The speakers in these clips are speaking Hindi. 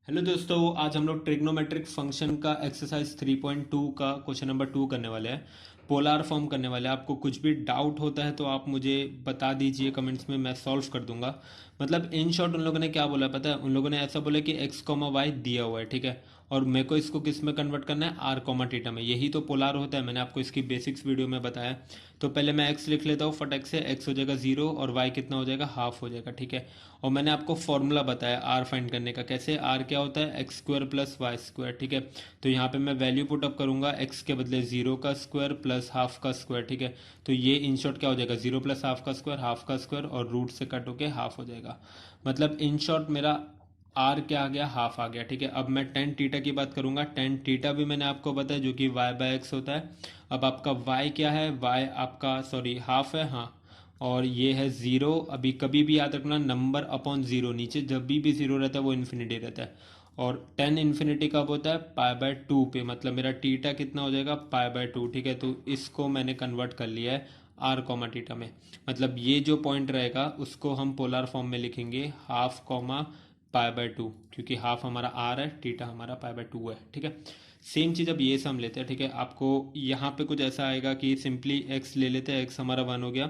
हेलो दोस्तों, आज हम लोग ट्रिग्नोमेट्रिक फंक्शन का एक्सरसाइज 3.2 का क्वेश्चन नंबर 2 करने वाले हैं। पोलार फॉर्म करने वाले हैं। आपको कुछ भी डाउट होता है तो आप मुझे बता दीजिए कमेंट्स में, मैं सॉल्व कर दूंगा। मतलब इन शॉर्ट उन लोगों ने क्या बोला पता है? उन लोगों ने ऐसा बोला कि एक्स कॉमा वाई दिया हुआ है, ठीक है, और मेरे को इसको किस में कन्वर्ट करना है? आर कॉमा टीटा में। यही तो पोलार होता है, मैंने आपको इसकी बेसिक्स वीडियो में बताया। तो पहले मैं एक्स लिख लेता हूँ फटक से। एक्स हो जाएगा 0 और वाई कितना हो जाएगा? हाफ हो जाएगा, ठीक है। और मैंने आपको फॉर्मूला बताया आर फाइंड करने का। कैसे? आर क्या होता है? X square plus y square, ठीक है। तो यहाँ पे मैं वैल्यू पुट अप करूंगा, एक्स के बदले 0 का स्क्वायर प्लस हाफ का स्क्वायर, ठीक है। तो ये इन शॉर्ट क्या हो जाएगा? 0 प्लस हाफ का स्क्वायर और रूट से कट होके हाफ हो जाएगा। मतलब इन शॉर्ट मेरा आर क्या आ गया? हाफ आ गया, ठीक है। अब मैं टेन टीटा की बात करूंगा। टेन टीटा भी मैंने आपको बताया, जो कि वाई बाय एक्स होता है। अब आपका वाई क्या है? वाई आपका सॉरी हाफ है, हाँ। और ये है 0। अभी कभी भी याद रखना, नंबर अपॉन 0 नीचे जब भी 0 रहता है वो इन्फिनिटी रहता है। और 10 इन्फिनिटी कब होता है? पाई बाय 2 पे। मतलब मेरा टीटा कितना हो जाएगा? पाई बाय 2, ठीक है। तो इसको मैंने कन्वर्ट कर लिया है आर कॉमा टीटा में। मतलब ये जो पॉइंट रहेगा उसको हम पोलर फॉर्म में लिखेंगे, हाफ कॉमा पाई बाय 2, क्योंकि हाफ हमारा आर है, टीटा हमारा पाई बाय 2 है, ठीक है। सेम चीज़ अब ये सम लेते हैं, ठीक है। आपको यहाँ पे कुछ ऐसा आएगा कि सिंपली एक्स ले लेते हैं। एक्स हमारा 1 हो गया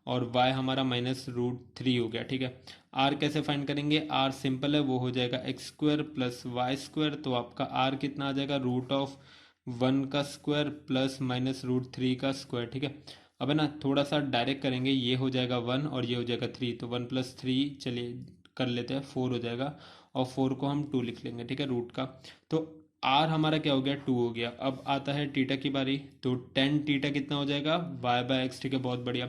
और y हमारा -√3 हो गया, ठीक है। r कैसे फाइंड करेंगे? r सिंपल है, वो हो जाएगा x square plus y square. तो आपका r कितना आ जाएगा? √1 का स्क्वायर प्लस -√3 का स्क्वायर, ठीक है। अब है ना, थोड़ा सा डायरेक्ट करेंगे, ये हो जाएगा 1 और ये हो जाएगा 3। तो 1 + 3 चलिए कर लेते हैं, 4 हो जाएगा। और 4 को हम 2 लिख लेंगे, ठीक है, रूट का। तो आर हमारा क्या हो गया? 2 हो गया। अब आता है टीटा की बारी। तो 10 टीटा कितना हो जाएगा? वाई बाय एक्स, ठीक है, बहुत बढ़िया।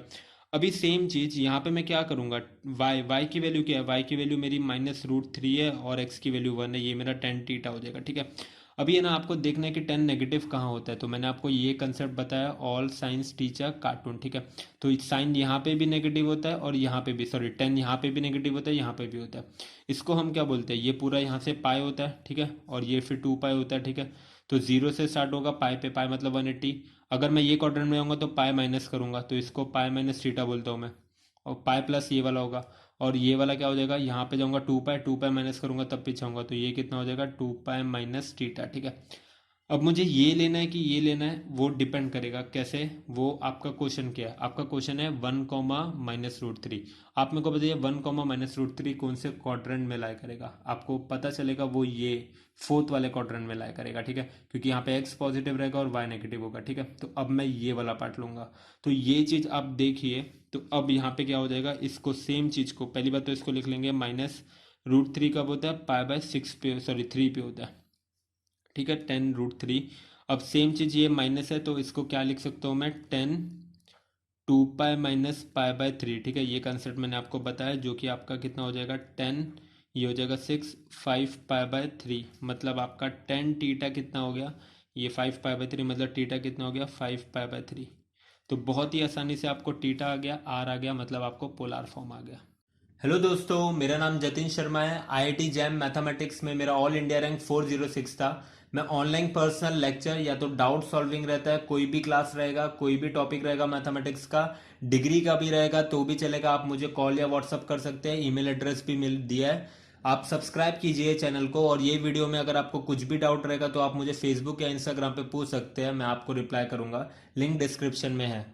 अभी सेम चीज यहाँ पे मैं क्या करूंगा? वाई की वैल्यू क्या है? वाई की वैल्यू मेरी -√3 है और एक्स की वैल्यू 1 है। ये मेरा 10 टीटा हो जाएगा, ठीक है। अभी है ना, आपको देखना है कि 10 नेगेटिव कहाँ होता है। तो मैंने आपको ये कंसेप्ट बताया, ऑल साइंस टीचर कार्टून, ठीक है। तो साइन यहाँ पे भी नेगेटिव होता है और यहाँ पे भी, सॉरी 10 यहाँ पे भी नेगेटिव होता है, यहाँ पे भी होता है। इसको हम क्या बोलते हैं? ये पूरा यहाँ से पाई होता है, ठीक है, और ये फिर 2 पाई होता है, ठीक है। तो 0 से स्टार्ट होगा पाई पे, पाई मतलब 180। अगर मैं ये क्वाड्रेंट में आऊँगा तो पाई माइनस करूंगा, तो इसको पाई माइनस थीटा बोलता हूँ मैं। और पाई प्लस ये वाला होगा। और ये वाला क्या हो जाएगा? यहाँ पे जाऊंगा 2 पाई माइनस करूंगा तब पीछे आऊंगा, तो ये कितना हो जाएगा? 2 पाई माइनस थीटा, ठीक है। अब मुझे ये लेना है कि ये लेना है, वो डिपेंड करेगा कैसे। वो आपका क्वेश्चन क्या है? आपका क्वेश्चन है 1, -√3। आप मेरे को बताइए 1, -√3 कौन से क्वाड्रेंट में लाई करेगा? आपको पता चलेगा वो ये फोर्थ वाले क्वाड्रेंट में लाई करेगा, ठीक है, क्योंकि यहाँ पे एक्स पॉजिटिव रहेगा और वाई नेगेटिव होगा, ठीक है। तो अब मैं ये वाला पार्ट लूंगा। तो ये चीज आप देखिए। तो अब यहाँ पे क्या हो जाएगा? इसको सेम चीज को, पहली बात तो इसको लिख लेंगे, -√3 कब होता है? पाई बाय 6 पे, सॉरी 3 पे होता है, ठीक है, 10√3। अब सेम चीज ये माइनस है, तो इसको क्या लिख सकता हूँ मैं? 2 पाई माइनस पाई बाय 3, ठीक है। ये कंसेप्ट मैंने आपको बताया, जो कि आपका कितना हो जाएगा? 10, ये हो जाएगा 6, 5 पाई बाय 3। मतलब आपका 10 टीटा कितना हो गया? ये 5 पाई बाय 3, मतलब टीटा कितना हो गया? 5 पाई बाय 3। तो बहुत ही आसानी से आपको टीटा आ गया, आर आ गया, मतलब आपको पोलार फॉर्म आ गया। हेलो दोस्तों, मेरा नाम जतिन शर्मा है। आईआईटी जैम मैथमेटिक्स में मेरा ऑल इंडिया रैंक 406 था। मैं ऑनलाइन पर्सनल लेक्चर या तो डाउट सॉल्विंग रहता है, कोई भी क्लास रहेगा, कोई भी टॉपिक रहेगा मैथमेटिक्स का, डिग्री का भी रहेगा तो भी चलेगा। आप मुझे कॉल या व्हाट्सअप कर सकते हैं, ईमेल एड्रेस भी मिल दिया है। आप सब्सक्राइब कीजिए चैनल को। और ये वीडियो में अगर आपको कुछ भी डाउट रहेगा तो आप मुझे फेसबुक या इंस्टाग्राम पे पूछ सकते हैं, मैं आपको रिप्लाई करूंगा। लिंक डिस्क्रिप्शन में है।